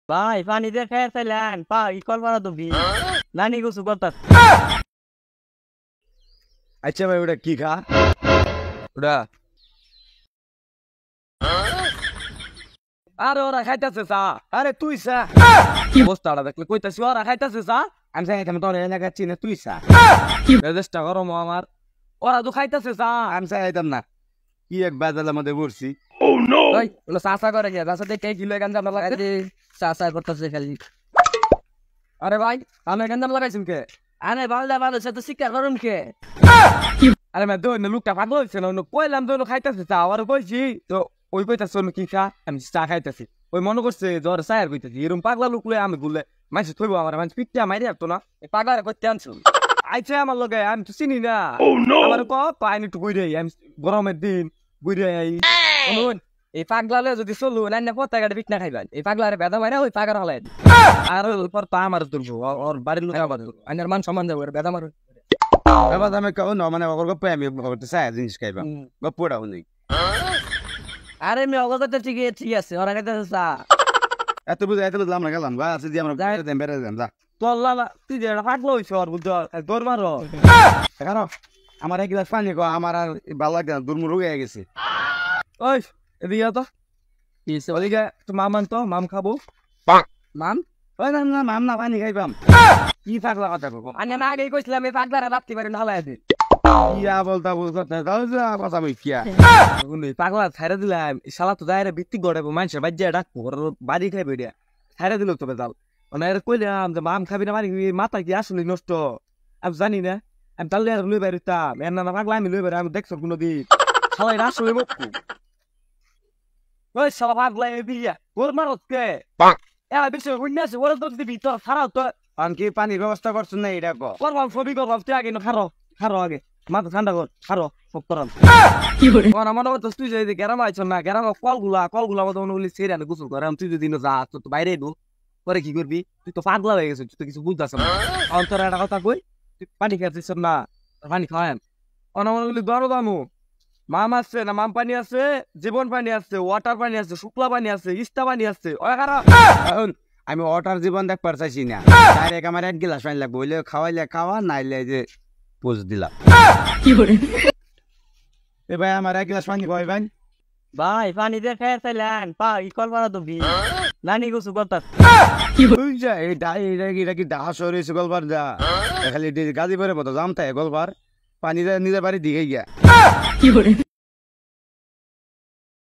ভাই পানি দিয়ে খেয়ে চাইলেন পা ইকল পারা তো ভি নানি কিছু করতাস আচ্ছা ভাই ওটা কি খা ওটা আরে ওরা খাইতেছে চা আরে তুই সা বস্তাটা দেখলে কইতাছি ওরা খাইতেছে চা আমি চাই তোর এলাকা চিনে তুই সা চেষ্টা করো আমার ওরা তো খাইতেছে চা আমি চাইতাম না কি এক বাজালের মধ্যে পড়ছি ওই ওগুলো চা চা করে গিয়া তার সাথে কে কিলো গাঞ্জাম লাগাইছে চা চা করতেছে খালি আরে ভাই আমি গাঞ্জাম লাগাইছি কে আরে বালদা বালদা সে তো শিকার করুন কে আরে মা দোন লোকটা পাগল হইছে না কইলাম দোন খাইতেছে চা আর কইছি তো ওই কইতাছে কি খা আমি চা খাইতেছি ওই মনে করছে জ্বর চায়ের কইতেছি এরকম পাগলা লোক লয়ে আমি গুলে মানুষ থইব আমার মানুষ পিঠটা মারি আসতো না পাগলারে করতে আনছো আইছে আমার লগে আমি তো চিনি না আমার পাইনি একটু ঘুরে আমি গরমের দিন ঘুরে আই শুনুন এই পাগলালে যদি চলু না পথে গাড়ি পিঠ না খাইবেন এই পাগলারে বেদা মারে ওই পাগার হলাই আর পর তা আমার তুলবো ওর বাড়ির লোক আবার আইনার মান সম্মান যাবো বেদা মারো এবার আমি কেউ ন মানে ওর গপ্পে আমি চাই জিনিস খাইবাম গপ্পটা নেই আরে আমি অগত ঠিক আছে ওরা খাইতেছে চা এত বুঝে এত বুঝলাম না গেলাম বা আছে যে আমরা বেড়ে যাম যা তোর লালা তুই যে পাগলা হইছ আর বুঝতে তোর মারো কেন আমার এক গ্লাস পানি আমার আর ভালো লাগে না দুর্মুর হয়ে গেছে ওই এদিকে তো ওদিকে তো মামান তো মাম খাবো মাম ওই না না মাম না পানি খাইবাম কি পাগলা কথা কব আমি আগেই কইছিলাম এই পাগলারা রাখতে পারি না হলাই আছে ইয়া বলতা বুঝতে তাও যা কথা বই কিয়া পাগলা ছাইরা দিলাম শালা তো দায়রে ভিত্তি গড়াবো মানুষের বাজ্যা ডাকবো ওর বাড়ি খাইবে এটা ছাইরা দিল তবে দাল মানে এর কইলাম যে মাম খাবি না মানে মাথা কি আসলে নষ্ট আমি জানি না আমি তাহলে আর লই বাইরতাম এর না পাগলা আমি লই বাইরে আমি দেখছো কোনোদিন শালাই আসলে মুখু ওই শালা পাগলা এ বিয়া ওর মারত কে এলা বেশি উন্নয়সে ওরা তো দিবি তো খারাপ তো কি পানির ব্যবস্থা করছেন না এটা করবাম ছবি করবাম তুই আগে খারো আগে মাথা ঠান্ডা কর খারো সব করাম মনে করতো তুই যদি গ্যারাম আইছ না গ্যারাম কলগুলা মতো মনে বলি সেরে আনে গোসল করে তুই যদি যা তো বাইরে দু পরে কি করবি তুই তো পাগলা হয়ে গেছিস তুই তো কিছু বুঝতেছ না অন্তর একটা কথা কই তুই পানি খাচ্ছিস না পানি খাওয়ান মনে বলি দরো দামু মাম আছে না মাম পানি আছে জীবন পানি আছে ওয়াটার পানি আছে শুক্লা পানি আছে ইস্তা পানি আছে আমি ওয়াটার জীবন দেখবার চাইছি না ডাইরেক্ট আমার এক গিলাস পানি লাগবে বলে খাওয়াইলে খাওয়া নাইলে যে পোজ দিলাম এ ভাই আমার এক গিলাস পানি খাওয়াই ভাই ভাই পানি দিয়ে খেয়ে চাইলেন পা ইকল পারা তো ভি নানি কিছু করতাস এটা কি ডাহা শহরে গলবার যা খালি গাজীপুরের মতো জাম থাকে গলবার পানি নিজের বাড়ি দিকে গিয়া